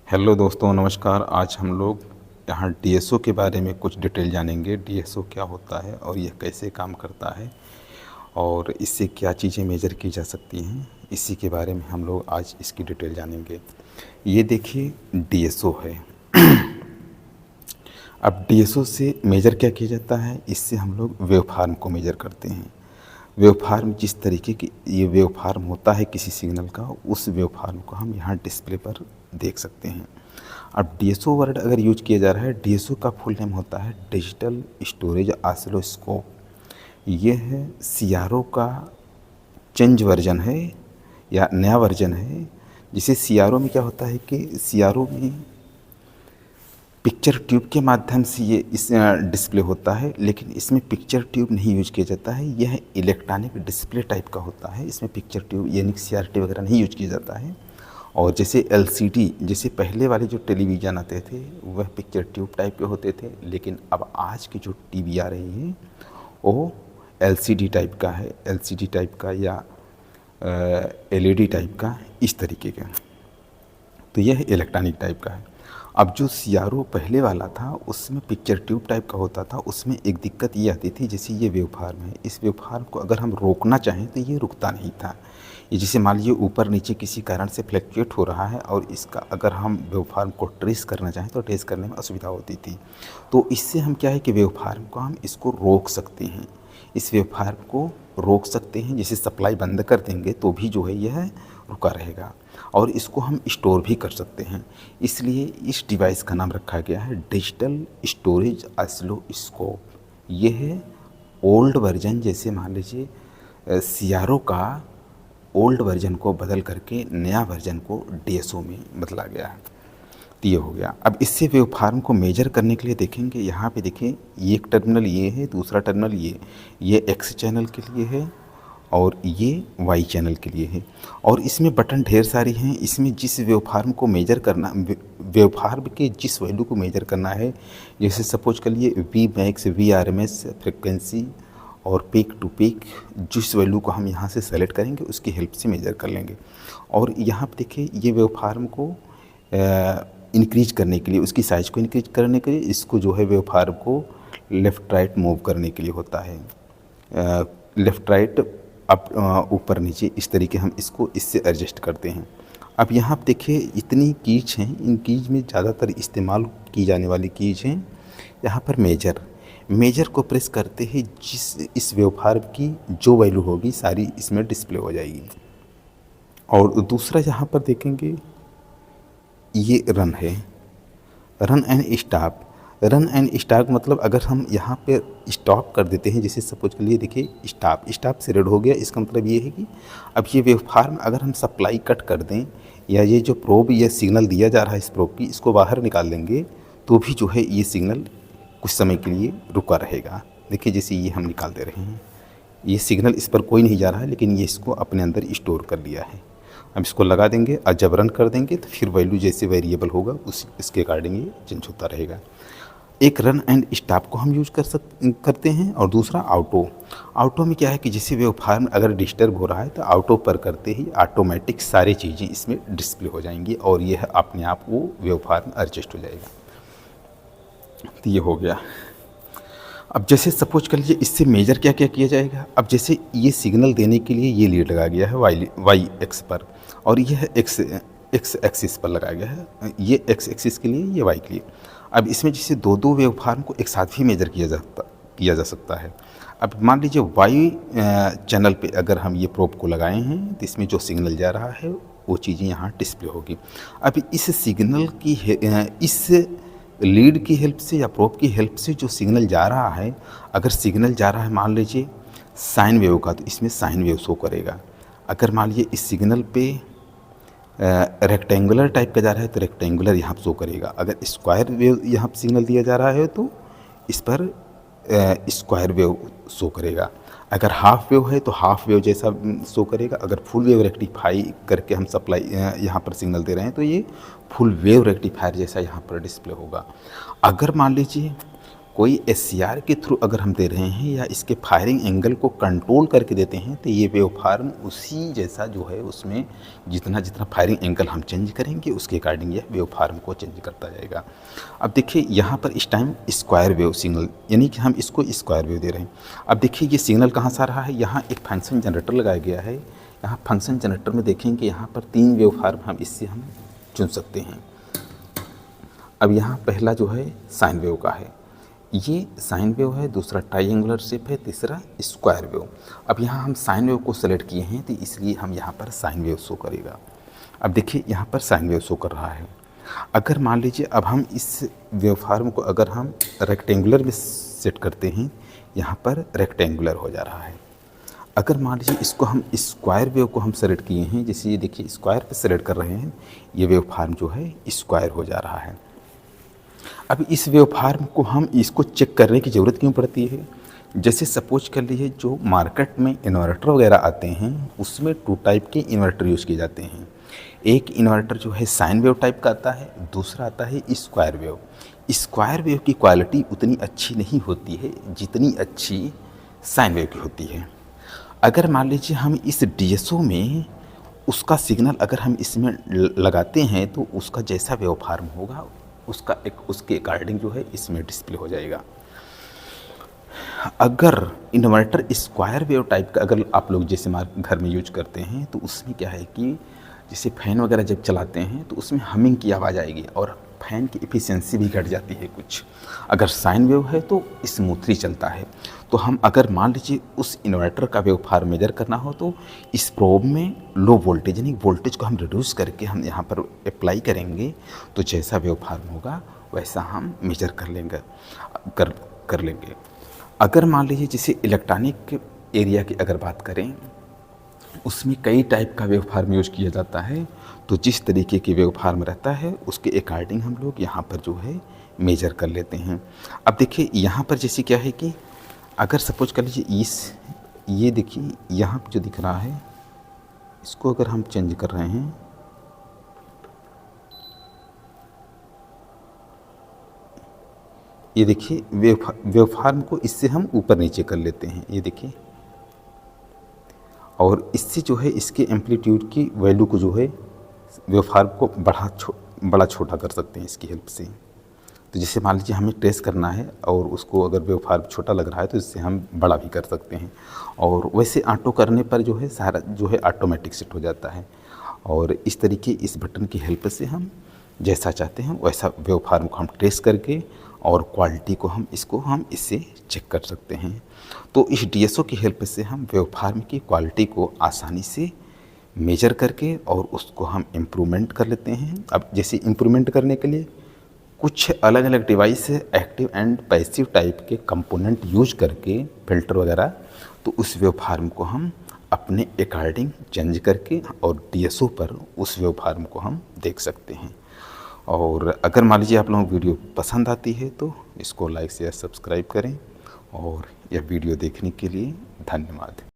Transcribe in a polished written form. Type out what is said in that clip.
Hello दोस्तों, नमस्कार। आज हम लोग यहाँ डीएसओ के बारे में कुछ डिटेल जानेंगे। डीएसओ क्या होता है और यह कैसे काम करता है और इससे क्या चीज़ें मेजर की जा सकती हैं, इसी के बारे में हम लोग आज इसकी डिटेल जानेंगे। ये देखिए डीएसओ है। अब डीएसओ से मेजर क्या किया जाता है, इससे हम लोग वेवफॉर्म को मेजर करते हैं। वेवफॉर्म जिस तरीके की ये वेवफॉर्म होता है किसी सिग्नल का, उस वेवफॉर्म को हम यहाँ डिस्प्ले पर देख सकते हैं। अब डीएसओ वर्ड अगर यूज किया जा रहा है, डीएसओ का फुल नेम होता है डिजिटल स्टोरेज ऑसिलोस्कोप। ये है सीआरओ का चेंज वर्जन है या नया वर्जन है। जिसे सीआरओ में क्या होता है कि सीआरओ में पिक्चर ट्यूब के माध्यम से ये इस डिस्प्ले होता है, लेकिन इसमें पिक्चर ट्यूब नहीं यूज किया जाता है। यह इलेक्ट्रॉनिक डिस्प्ले टाइप का होता है। इसमें पिक्चर ट्यूब यानी सीआरटी वगैरह नहीं यूज किया जाता है। और जैसे एलसीडी, जैसे पहले वाले जो टेलीविज़न आते थे वह पिक्चर ट्यूब टाइप के होते थे, लेकिन अब आज की जो टीवी आ रही हैं वो एलसीडी टाइप का है, एलसीडी टाइप का या एलईडी टाइप का, इस तरीके का। तो यह इलेक्ट्रॉनिक टाइप का है। अब जो सीआरओ पहले वाला था उसमें पिक्चर ट्यूब टाइप का होता था। उसमें एक दिक्कत ये आती थी, जैसे ये वेवफॉर्म है, इस वेवफॉर्म को अगर हम रोकना चाहें तो ये रुकता नहीं था। ये जैसे मान लीजिए ऊपर नीचे किसी कारण से फ्लक्चुएट हो रहा है और इसका अगर हम वेवफॉर्म को ट्रेस करना चाहें तो ट्रेस करने में असुविधा होती थी। तो इससे हम क्या है कि वेवफॉर्म को हम इसको रोक सकते हैं, इस वेवफॉर्म को रोक सकते हैं। जैसे सप्लाई बंद कर देंगे तो भी जो है यह रुका रहेगा, और इसको हम स्टोर भी कर सकते हैं। इसलिए इस डिवाइस का नाम रखा गया है डिजिटल स्टोरेज ऑसिलोस्कोप। ये है ओल्ड वर्जन, जैसे मान लीजिए सीआरओ का ओल्ड वर्जन को बदल करके नया वर्जन को डीएसओ में बदला गया है। तो ये हो गया। अब इससे वेवफॉर्म को मेजर करने के लिए देखेंगे, यहाँ पे देखें ये एक टर्मिनल ये है, दूसरा टर्मिनल ये एक्स चैनल के लिए है और ये वाई चैनल के लिए है। और इसमें बटन ढेर सारी हैं। इसमें जिस वेवफॉर्म को मेजर करना, वेवफॉर्म के जिस वैल्यू को मेजर करना है, जैसे सपोज कर लिए V max, V R M S, frequency और पीक टू पीक, जिस वैल्यू को हम यहाँ से सेलेक्ट करेंगे उसकी हेल्प से मेजर कर लेंगे। और यहाँ पे देखिए ये वेवफॉर्म को इंक्रीज करने के लिए, उसकी साइज़ को इंक्रीज करने के लिए, इसको जो है वेवफॉर्म को लेफ़्ट राइट मूव करने के लिए होता है। लेफ़्ट राइट अप ऊपर नीचे, इस तरीके हम इसको इससे एडजस्ट करते हैं। अब यहाँ पे देखिए इतनी कीज हैं, इन कीज में ज़्यादातर इस्तेमाल की जाने वाली कीज हैं यहाँ पर मेजर को प्रेस करते ही जिस इस वेवफॉर्म की जो वैल्यू होगी सारी इसमें डिस्प्ले हो जाएगी। और दूसरा यहाँ पर देखेंगे ये रन है, run and stop. Run and stop मतलब अगर हम यहाँ पे स्टॉप कर देते हैं, जैसे सपोज के लिए देखिए स्टॉप से रेड हो गया, इसका मतलब ये है कि अब ये वेवफॉर्म अगर हम सप्लाई कट कर दें या ये जो प्रोब या सिग्नल दिया जा रहा है इस प्रोब की, इसको बाहर निकाल देंगे तो भी जो है ये सिग्नल कुछ समय के लिए रुका रहेगा। देखिए जैसे ये हम निकाल दे रहे हैं, ये सिग्नल इस पर कोई नहीं जा रहा है, लेकिन ये इसको अपने अंदर स्टोर कर लिया है। हम इसको लगा देंगे और जब रन कर देंगे तो फिर वैल्यू जैसे वेरिएबल होगा इसके अकॉर्डिंग ये चेंज होता रहेगा। एक रन एंड स्टॉप को हम यूज करते हैं। और दूसरा ऑटो में क्या है कि जैसे वेवफॉर्म अगर डिस्टर्ब हो रहा है तो ऑटो पर करते ही ऑटोमेटिक सारी चीज़ें इसमें डिस्प्ले हो जाएंगी और यह अपने आप वो वेवफॉर्म एडजस्ट हो जाएगा। तो ये हो गया। अब जैसे सपोज कर लीजिए इससे मेजर क्या क्या किया जाएगा। अब जैसे ये सिग्नल देने के लिए ये लीड लगा गया है वाई एक्स पर, और यह एक्स एक्सिस पर लगाया गया है, ये एक्स एक्सिस के लिए, ये वाई के लिए। अब इसमें जैसे दो वेवफॉर्म को एक साथ भी मेजर किया जा सकता है। अब मान लीजिए वाई चैनल पे अगर हम ये प्रोब को लगाए हैं तो इसमें जो सिग्नल जा रहा है वो चीज़ें यहाँ डिस्प्ले होगी। अब इस सिग्नल की इस लीड की हेल्प से या प्रोब की हेल्प से जो सिग्नल जा रहा है, अगर सिग्नल जा रहा है मान लीजिए साइन वेव का, तो इसमें साइन वेव शो करेगा। अगर मान लीजिए इस सिग्नल पे रेक्टेंगुलर टाइप का जा रहा है तो रेक्टेंगुलर यहाँ शो करेगा। अगर स्क्वायर वेव यहाँ पर सिग्नल दिया जा रहा है तो इस पर स्क्वायर वेव शो करेगा। अगर हाफ वेव है तो हाफ वेव जैसा शो करेगा। अगर फुल वेव रेक्टिफाई करके हम सप्लाई यहाँ पर सिग्नल दे रहे हैं तो ये फुल वेव रेक्टिफायर जैसा यहाँ पर डिस्प्ले होगा। अगर मान लीजिए कोई एससीआर के थ्रू अगर हम दे रहे हैं या इसके फायरिंग एंगल को कंट्रोल करके देते हैं तो ये वेवफॉर्म उसी जैसा जो है उसमें जितना जितना फायरिंग एंगल हम चेंज करेंगे उसके अकॉर्डिंग यह वेवफॉर्म को चेंज करता जाएगा। अब देखिए यहाँ पर इस टाइम स्क्वायर वेव सिग्नल, यानी कि हम इसको स्क्वायर वेव दे रहे हैं। अब देखिए ये सिग्नल कहाँ से आ रहा है, यहाँ एक फंक्शन जनरेटर लगाया गया है। यहाँ फंक्शन जनरेटर में देखेंगे यहाँ पर 3 वेवफॉर्म हम इससे हम चुन सकते हैं। अब यहाँ पहला जो है साइन वेव का है, ये साइन वेव है, दूसरा ट्रायंगुलर शेप है, तीसरा स्क्वायर वेव। अब यहाँ हम साइन वेव को सेलेक्ट किए हैं तो इसलिए हम यहाँ पर साइन वेव शो करेगा। अब देखिए यहाँ पर साइन वेव शो कर रहा है। अगर मान लीजिए अब हम इस वेवफॉर्म को अगर हम रेक्टेंगुलर में सेट करते हैं, यहाँ पर रेक्टेंगुलर हो जा रहा है। अगर मान लीजिए इसको हम स्क्वायर वेव को हम सेलेक्ट किए हैं, जैसे ये देखिए स्क्वायर पे सेलेक्ट कर रहे हैं, ये वेवफॉर्म जो है स्क्वायर हो जा रहा है। अब इस वेवफॉर्म को हम इसको चेक करने की ज़रूरत क्यों पड़ती है? जैसे सपोज कर लीजिए जो मार्केट में इन्वर्टर वगैरह आते हैं उसमें 2 टाइप के इन्वर्टर यूज़ किए जाते हैं। एक इन्वर्टर जो है साइन वेव टाइप का आता है, दूसरा आता है स्क्वायर वेव। स्क्वायर वेव की क्वालिटी उतनी अच्छी नहीं होती है जितनी अच्छी साइन वेव की होती है। अगर मान लीजिए हम इस डीएसओ में उसका सिग्नल अगर हम इसमें लगाते हैं तो उसका जैसा वेवफॉर्म होगा उसके अकॉर्डिंग जो है इसमें डिस्प्ले हो जाएगा। अगर इन्वर्टर स्क्वायर वेव टाइप का अगर आप लोग जैसे घर में यूज करते हैं तो उसमें क्या है कि जैसे फ़ैन वगैरह जब चलाते हैं तो उसमें हमिंग की आवाज़ आएगी और फ़ैन की एफिशिएंसी भी घट जाती है कुछ। अगर साइन वेव है तो स्मूथली चलता है। तो हम अगर मान लीजिए उस इन्वर्टर का वेवफॉर्म मेजर करना हो तो इस प्रोब में लो वोल्टेज यानी वोल्टेज को हम रिड्यूस करके हम यहाँ पर अप्लाई करेंगे तो जैसा वेवफॉर्म होगा वैसा हम मेजर कर लेंगे। अगर मान लीजिए जैसे इलेक्ट्रॉनिक एरिया की अगर बात करें उसमें कई टाइप का वेवफॉर्म यूज किया जाता है, तो जिस तरीके की वेवफॉर्म रहता है उसके अकॉर्डिंग हम लोग यहाँ पर जो है मेजर कर लेते हैं। अब देखिए यहाँ पर जैसे क्या है कि अगर सपोज कर लीजिए ये देखिए यहाँ जो दिख रहा है इसको अगर हम चेंज कर रहे हैं, ये देखिए वेवफॉर्म को इससे हम ऊपर नीचे कर लेते हैं, ये देखिए, और इससे जो है इसके एम्पलीट्यूड की वैल्यू को जो है वेवफॉर्म को बड़ा छोटा कर सकते हैं इसकी हेल्प से। तो जैसे मान लीजिए हमें ट्रेस करना है और उसको अगर वेवफॉर्म छोटा लग रहा है तो इससे हम बड़ा भी कर सकते हैं। और वैसे ऑटो करने पर जो है सारा जो है ऑटोमेटिक सेट हो जाता है। और इस तरीके इस बटन की हेल्प से हम जैसा चाहते हैं वैसा वेवफॉर्म को हम ट्रेस करके और क्वालिटी को हम इससे चेक कर सकते हैं। तो इस डीएसओ की हेल्प से हम वेवफॉर्म की क्वालिटी को आसानी से मेजर करके और उसको हम इम्प्रूवमेंट कर लेते हैं। अब जैसे इम्प्रूवमेंट करने के लिए कुछ अलग अलग डिवाइस है, एक्टिव एंड पैसिव टाइप के कंपोनेंट यूज करके फिल्टर वगैरह, तो उस वेवफॉर्म को हम अपने अकॉर्डिंग चेंज करके और डीएसओ पर उस वेवफॉर्म को हम देख सकते हैं। और अगर मान लीजिए आप लोगों को वीडियो पसंद आती है तो इसको लाइक शेयर सब्सक्राइब करें और यह वीडियो देखने के लिए धन्यवाद।